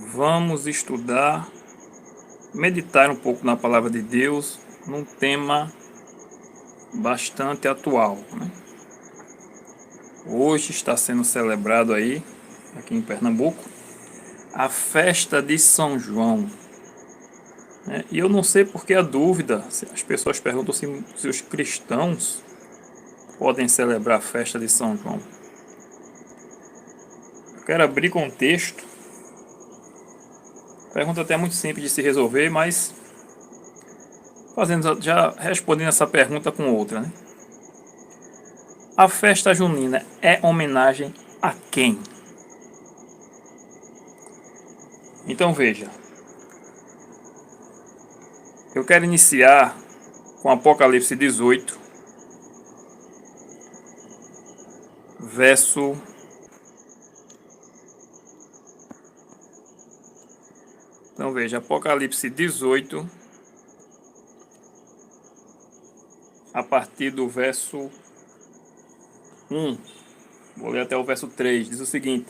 Vamos estudar, meditar um pouco na palavra de Deus, num tema bastante atual, né? Hoje está sendo celebrado aí, aqui em Pernambuco, a festa de São João, né? E eu não sei por que a dúvida, as pessoas perguntam se os cristãos podem celebrar a festa de São João. Eu quero abrir contexto. Pergunta até muito simples de se resolver, mas já respondendo essa pergunta com outra, né? A festa junina é homenagem a quem? Então veja, eu quero iniciar com Apocalipse 18, verso. Então veja, Apocalipse 18, a partir do verso 1, vou ler até o verso 3, diz o seguinte: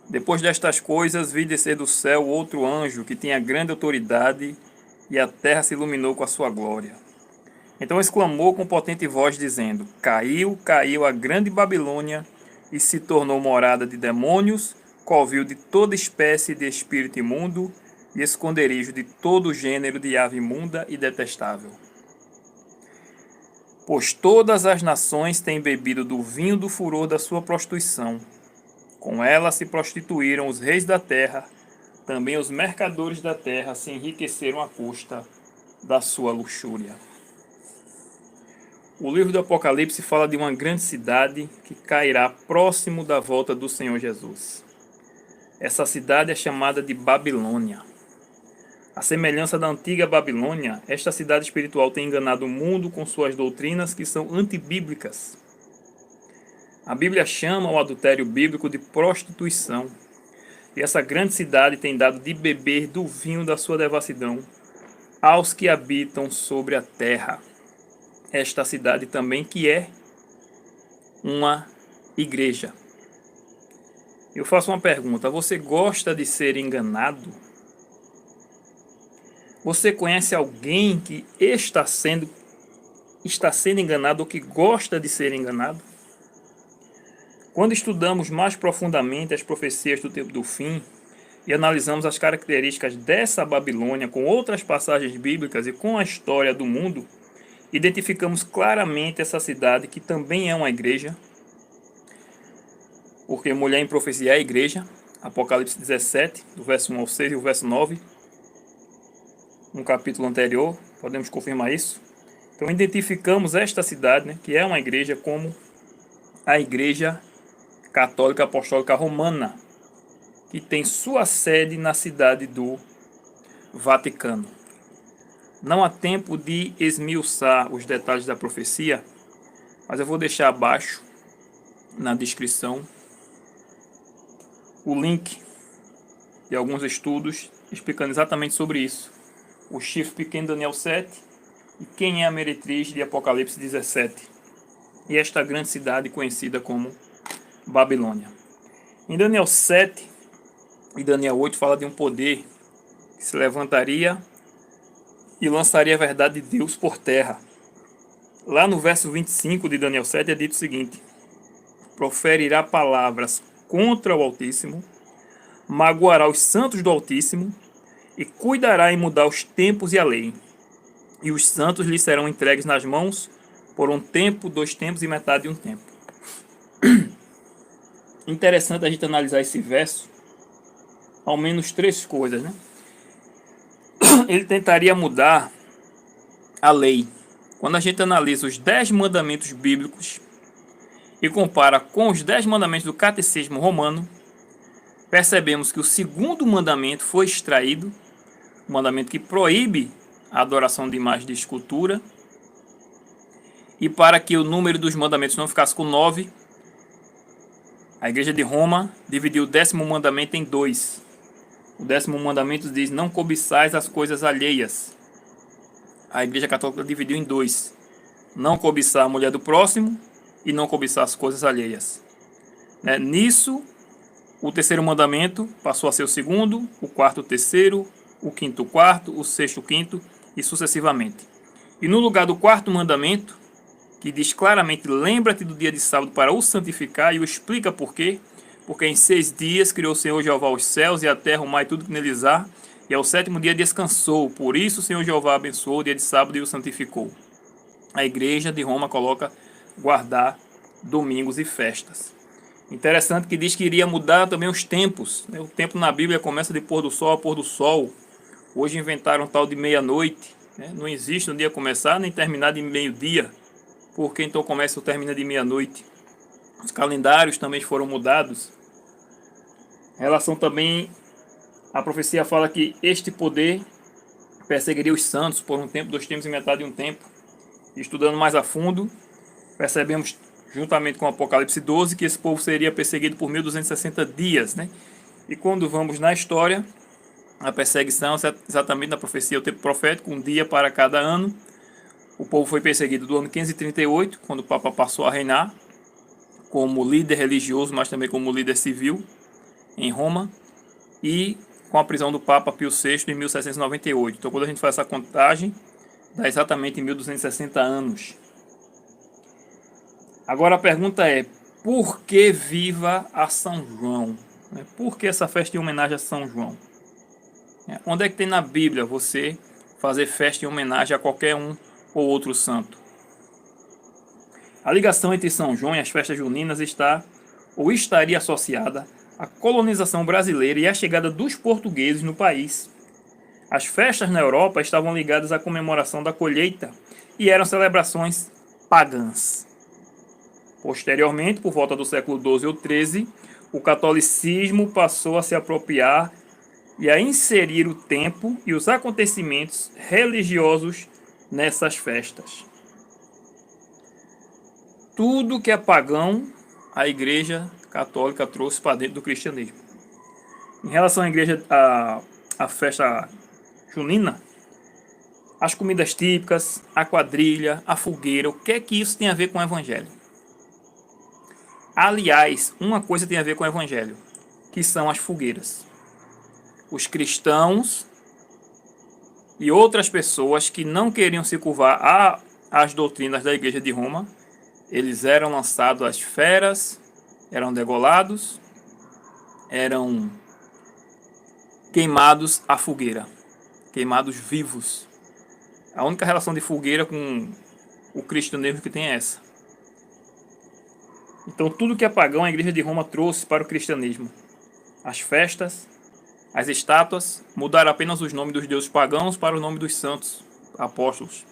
Depois destas coisas vi descer do céu outro anjo que tinha grande autoridade, e a terra se iluminou com a sua glória. Então exclamou com potente voz, dizendo: Caiu, caiu a grande Babilônia, e se tornou morada de demônios, covil de toda espécie de espírito imundo, e esconderijo de todo gênero de ave imunda e detestável. Pois todas as nações têm bebido do vinho do furor da sua prostituição. Com ela se prostituíram os reis da terra, também os mercadores da terra se enriqueceram à custa da sua luxúria. O livro do Apocalipse fala de uma grande cidade que cairá próximo da volta do Senhor Jesus. Essa cidade é chamada de Babilônia. À semelhança da antiga Babilônia, esta cidade espiritual tem enganado o mundo com suas doutrinas que são antibíblicas. A Bíblia chama o adultério bíblico de prostituição. E essa grande cidade tem dado de beber do vinho da sua devassidão aos que habitam sobre a terra. Esta cidade também que é uma igreja. Eu faço uma pergunta: você gosta de ser enganado? Você conhece alguém que está sendo enganado ou que gosta de ser enganado? Quando estudamos mais profundamente as profecias do tempo do fim e analisamos as características dessa Babilônia com outras passagens bíblicas e com a história do mundo, identificamos claramente essa cidade que também é uma igreja, porque mulher em profecia é a igreja, Apocalipse 17, do verso 1 ao 6 e o verso 9, no capítulo anterior, podemos confirmar isso. Então identificamos esta cidade, né, que é uma igreja, como a Igreja Católica Apostólica Romana, que tem sua sede na cidade do Vaticano. Não há tempo de esmiuçar os detalhes da profecia, mas eu vou deixar abaixo, na descrição, o link de alguns estudos explicando exatamente sobre isso. O chifre pequeno de Daniel 7 e quem é a meretriz de Apocalipse 17. E esta grande cidade conhecida como Babilônia. Em Daniel 7 e Daniel 8 fala de um poder que se levantaria e lançaria a verdade de Deus por terra. Lá no verso 25 de Daniel 7 é dito o seguinte: proferirá palavras contra o Altíssimo, magoará os santos do Altíssimo e cuidará em mudar os tempos e a lei. E os santos lhe serão entregues nas mãos por um tempo, 2 tempos e metade de um tempo. Interessante a gente analisar esse verso, ao menos 3 coisas, né? Ele tentaria mudar a lei. Quando a gente analisa os 10 mandamentos bíblicos e compara com os 10 mandamentos do Catecismo Romano, percebemos que o segundo mandamento foi extraído, o mandamento que proíbe a adoração de imagens de escultura, e para que o número dos mandamentos não ficasse com 9, a Igreja de Roma dividiu o 10º mandamento em 2. O 10º mandamento diz: não cobiçais as coisas alheias. A Igreja Católica dividiu em 2: não cobiçar a mulher do próximo e não cobiçar as coisas alheias. Nisso O terceiro mandamento passou a ser o segundo, o quarto o terceiro, o quinto o quarto, o sexto o quinto e sucessivamente. E no lugar do quarto mandamento, que diz claramente, lembra-te do dia de sábado para o santificar, e o explica por quê. Porque em 6 dias criou o Senhor Jeová os céus e a terra, o mar e tudo que neles há, e ao sétimo dia descansou. Por isso o Senhor Jeová abençoou o dia de sábado e o santificou. A igreja de Roma coloca guardar domingos e festas. Interessante que diz que iria mudar também os tempos. O tempo na Bíblia começa de pôr do sol a pôr do sol. Hoje inventaram um tal de meia-noite. Não existe um dia começar nem terminar de meio-dia. Porque então começa ou termina de meia-noite. Os calendários também foram mudados. Em relação também, a profecia fala que este poder perseguiria os santos por um tempo, 2 tempos e metade de um tempo. Estudando mais a fundo, percebemos, juntamente com o Apocalipse 12, que esse povo seria perseguido por 1260 dias. E quando vamos na história, a perseguição, exatamente na profecia, o tempo profético, um dia para cada ano. O povo foi perseguido do ano 538, quando o Papa passou a reinar, como líder religioso, mas também como líder civil, em Roma, e com a prisão do Papa Pio VI em 1798. Então, quando a gente faz essa contagem, dá exatamente 1260 anos. Agora a pergunta é, por que viva a São João? Por que essa festa em homenagem a São João? Onde é que tem na Bíblia você fazer festa em homenagem a qualquer um ou outro santo? A ligação entre São João e as festas juninas está ou estaria associada à colonização brasileira e à chegada dos portugueses no país. As festas na Europa estavam ligadas à comemoração da colheita e eram celebrações pagãs. Posteriormente, por volta do século XII ou XIII, o catolicismo passou a se apropriar e a inserir o tempo e os acontecimentos religiosos nessas festas. Tudo que é pagão, a Igreja Católica trouxe para dentro do cristianismo. Em relação à festa junina, as comidas típicas, a quadrilha, a fogueira, o que é que isso tem a ver com o Evangelho? Aliás, uma coisa tem a ver com o Evangelho, que são as fogueiras. Os cristãos e outras pessoas que não queriam se curvar às doutrinas da Igreja de Roma, eles eram lançados às feras, eram degolados, eram queimados à fogueira, queimados vivos. A única relação de fogueira com o cristianismo que tem é essa. Então tudo que é pagão a Igreja de Roma trouxe para o cristianismo. As festas, as estátuas, mudaram apenas os nomes dos deuses pagãos para o nome dos santos apóstolos.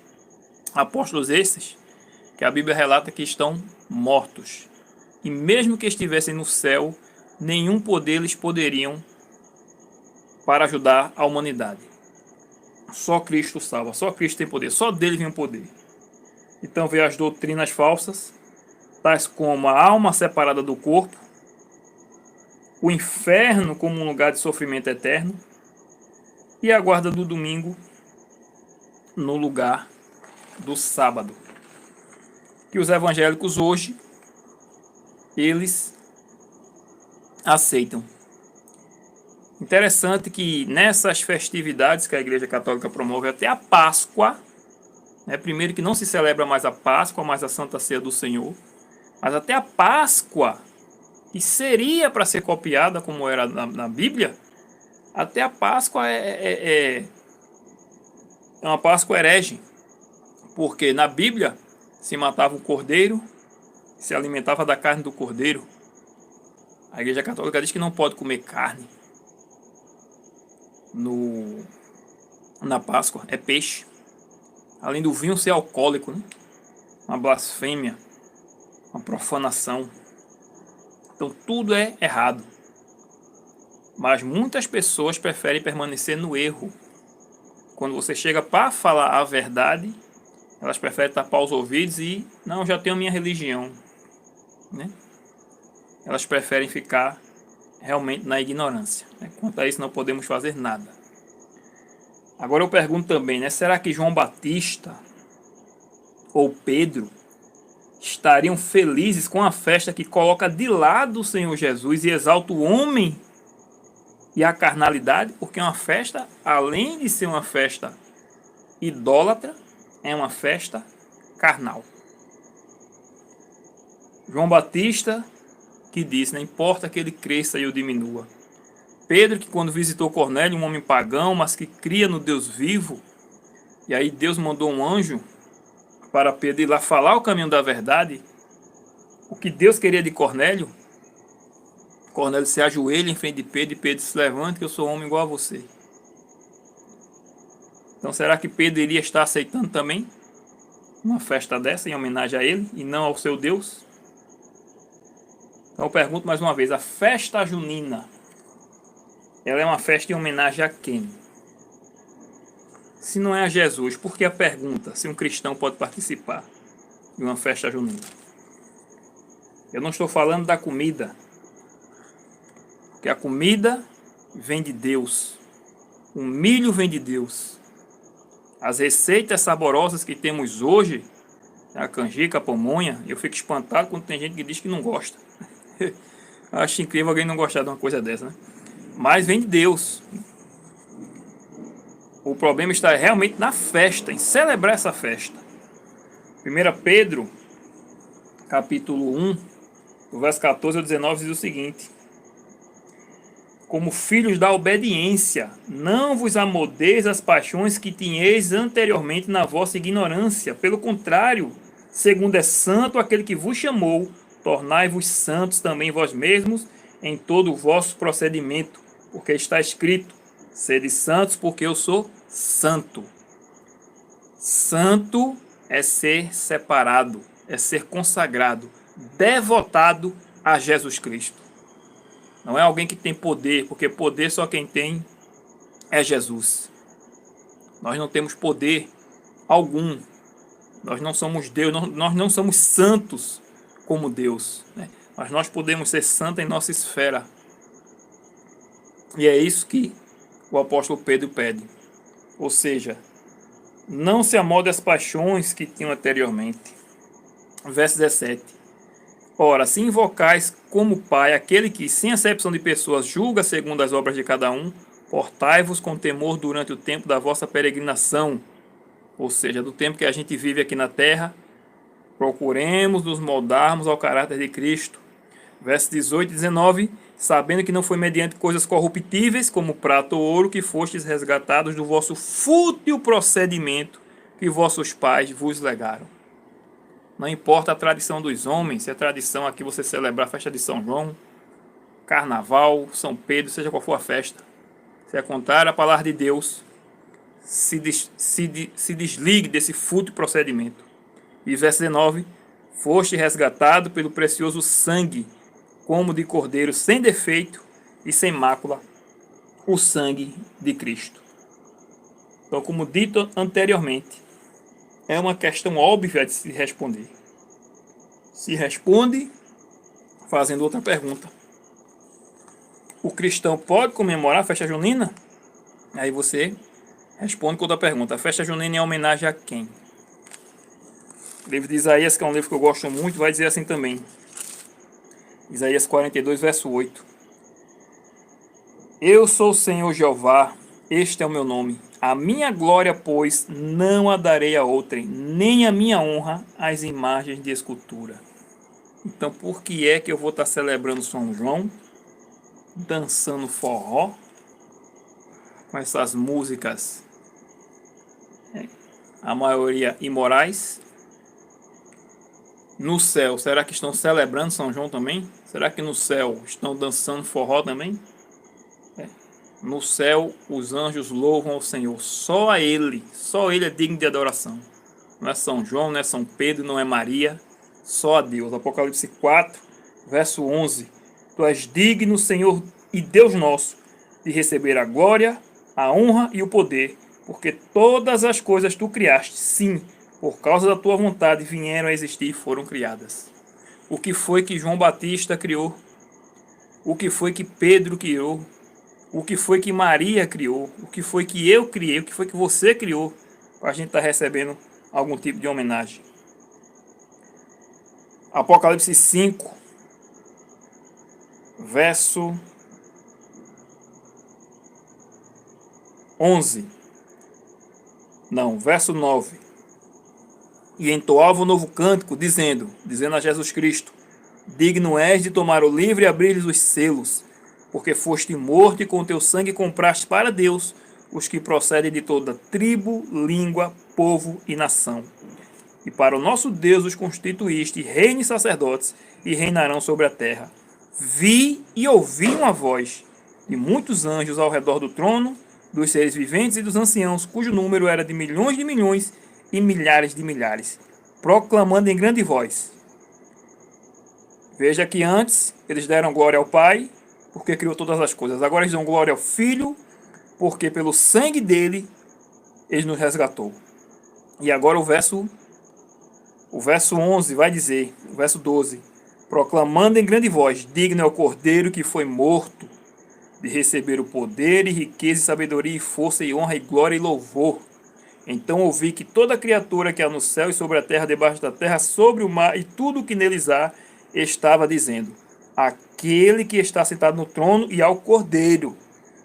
Apóstolos esses que a Bíblia relata que estão mortos. E mesmo que estivessem no céu, nenhum poder eles poderiam para ajudar a humanidade. Só Cristo salva, só Cristo tem poder, só dele vem o poder. Então veio as doutrinas falsas, tais como a alma separada do corpo, o inferno como um lugar de sofrimento eterno e a guarda do domingo no lugar do sábado. Que os evangélicos hoje, eles aceitam. Interessante que nessas festividades que a Igreja Católica promove, até a Páscoa, primeiro que não se celebra mais a Páscoa, mas a Santa Ceia do Senhor, mas até a Páscoa, que seria para ser copiada como era na Bíblia, até a Páscoa é uma Páscoa herege, porque na Bíblia se matava um cordeiro, se alimentava da carne do cordeiro. A Igreja Católica diz que não pode comer carne na Páscoa, é peixe. Além do vinho ser alcoólico, uma blasfêmia, uma profanação. Então tudo é errado. Mas muitas pessoas preferem permanecer no erro. Quando você chega para falar a verdade, elas preferem tapar os ouvidos e, não, já tenho minha religião. Elas preferem ficar realmente na ignorância. Quanto a isso não podemos fazer nada. Agora eu pergunto também, será que João Batista ou Pedro estariam felizes com a festa que coloca de lado o Senhor Jesus e exalta o homem e a carnalidade, porque é uma festa, além de ser uma festa idólatra, é uma festa carnal. João Batista que disse, não importa que ele cresça e eu diminua. Pedro, que quando visitou Cornélio, um homem pagão, mas que cria no Deus vivo, e aí Deus mandou um anjo para Pedro ir lá falar o caminho da verdade, o que Deus queria de Cornélio. Cornélio se ajoelha em frente de Pedro e Pedro se levanta, que eu sou homem igual a você. Então será que Pedro iria estar aceitando também uma festa dessa em homenagem a ele e não ao seu Deus? Então eu pergunto mais uma vez, a festa junina, ela é uma festa em homenagem a quem? Se não é a Jesus, por que a pergunta se um cristão pode participar de uma festa junina? Eu não estou falando da comida, porque a comida vem de Deus, o milho vem de Deus. As receitas saborosas que temos hoje, a canjica, a pamonha, eu fico espantado quando tem gente que diz que não gosta. Acho incrível alguém não gostar de uma coisa dessa, né? Mas vem de Deus. O problema está realmente na festa, em celebrar essa festa. 1 Pedro, capítulo 1, do verso 14 ao 19, diz o seguinte: como filhos da obediência, não vos amoldeis as paixões que tinhais anteriormente na vossa ignorância. Pelo contrário, segundo é santo aquele que vos chamou, tornai-vos santos também vós mesmos em todo o vosso procedimento, porque está escrito, sede santos porque eu sou santo. Santo é ser separado, é ser consagrado, devotado a Jesus Cristo. Não é alguém que tem poder, porque poder só quem tem é Jesus. Nós não temos poder algum. Nós não somos Deus, nós não somos santos como Deus, né? Mas nós podemos ser santos em nossa esfera. E é isso que o apóstolo Pedro pede. Ou seja, não se amolde as paixões que tinham anteriormente. Verso 17. Ora, se invocais como Pai aquele que, sem acepção de pessoas, julga segundo as obras de cada um, portai-vos com temor durante o tempo da vossa peregrinação, ou seja, do tempo que a gente vive aqui na terra, procuremos nos moldarmos ao caráter de Cristo. Versos 18 e 19, sabendo que não foi mediante coisas corruptíveis, como prata ou ouro, que fostes resgatados do vosso fútil procedimento que vossos pais vos legaram. Não importa a tradição dos homens, se a tradição aqui você celebrar a festa de São João, Carnaval, São Pedro, seja qual for a festa. Se é contrário à palavra de Deus, se desligue desse fútil procedimento. E verso 19, foste resgatado pelo precioso sangue, como de cordeiro sem defeito e sem mácula, o sangue de Cristo. Então, como dito anteriormente, é uma questão óbvia de se responder. Se responde fazendo outra pergunta. O cristão pode comemorar a festa junina? Aí você responde com outra pergunta. A festa junina é homenagem a quem? O livro de Isaías, que é um livro que eu gosto muito, vai dizer assim também. Isaías 42, verso 8. Eu sou o Senhor Jeová, este é o meu nome. A minha glória, pois, não a darei a outrem, nem a minha honra às imagens de escultura. Então, por que é que eu vou estar celebrando São João, dançando forró, com essas músicas, a maioria imorais? No céu, será que estão celebrando São João também? Será que no céu estão dançando forró também? No céu, os anjos louvam ao Senhor. Só Ele é digno de adoração. Não é São João, não é São Pedro, não é Maria. Só a Deus. Apocalipse 4, verso 11. Tu és digno, Senhor e Deus nosso, de receber a glória, a honra e o poder, porque todas as coisas tu criaste, sim, por causa da tua vontade vieram a existir e foram criadas. O que foi que João Batista criou? O que foi que Pedro criou? O que foi que Maria criou? O que foi que eu criei? O que foi que você criou? Para a gente estar recebendo algum tipo de homenagem. Apocalipse 5, verso 11. Não, verso 9. E entoava um novo cântico, dizendo a Jesus Cristo: digno és de tomar o livro e abrir-lhes os selos, porque foste morto e com teu sangue compraste para Deus os que procedem de toda tribo, língua, povo e nação. E para o nosso Deus os constituíste reino e sacerdotes, e reinarão sobre a terra. Vi e ouvi uma voz de muitos anjos ao redor do trono, dos seres viventes e dos anciãos, cujo número era de milhões e milhares de milhares, proclamando em grande voz. Veja que antes eles deram glória ao Pai, porque criou todas as coisas. Agora eles dão glória ao Filho, porque pelo sangue dele ele nos resgatou. E agora o verso 11 vai dizer, o verso 12: proclamando em grande voz: digno é o Cordeiro que foi morto, de receber o poder e riqueza e sabedoria e força e honra e glória e louvor. Então ouvi que toda criatura que há no céu e sobre a terra, debaixo da terra, sobre o mar e tudo o que neles há, estava dizendo: aquele que está sentado no trono e ao Cordeiro,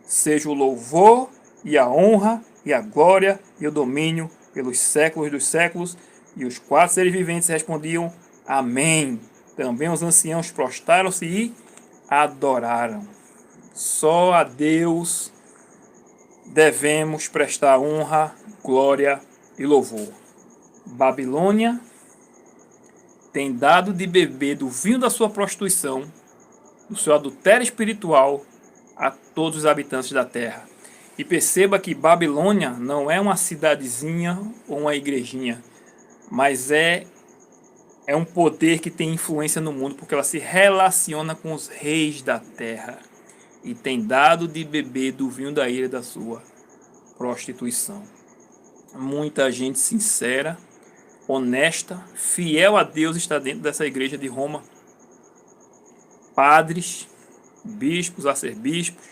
seja o louvor e a honra e a glória e o domínio pelos séculos dos séculos. E os 4 seres viventes respondiam: amém. Também os anciãos prostraram-se e adoraram. Só a Deus devemos prestar honra, glória e louvor. Babilônia tem dado de beber do vinho da sua prostituição, do seu adultério espiritual, a todos os habitantes da terra. E perceba que Babilônia não é uma cidadezinha ou uma igrejinha, mas é um poder que tem influência no mundo, porque ela se relaciona com os reis da terra e tem dado de beber do vinho da ira da sua prostituição. Muita gente sincera, honesta, fiel a Deus está dentro dessa igreja de Roma. Padres, bispos, arcebispos,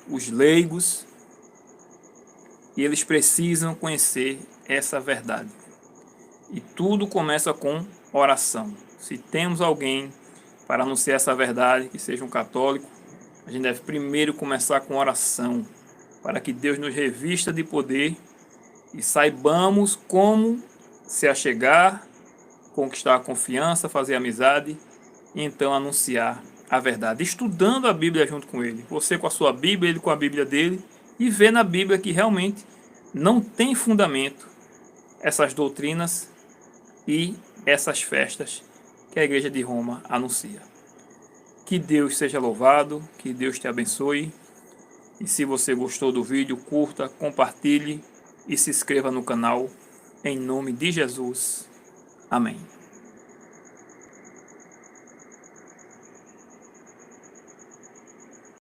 os leigos, e eles precisam conhecer essa verdade. E tudo começa com oração. Se temos alguém para anunciar essa verdade, que seja um católico, a gente deve primeiro começar com oração, para que Deus nos revista de poder e saibamos como se achegar, conquistar a confiança, fazer amizade e então anunciar a verdade, estudando a Bíblia junto com ele. Você com a sua Bíblia, ele com a Bíblia dele, e ver na Bíblia que realmente não tem fundamento essas doutrinas e essas festas que a Igreja de Roma anuncia. Que Deus seja louvado, que Deus te abençoe. E se você gostou do vídeo, curta, compartilhe e se inscreva no canal. Em nome de Jesus. Amém.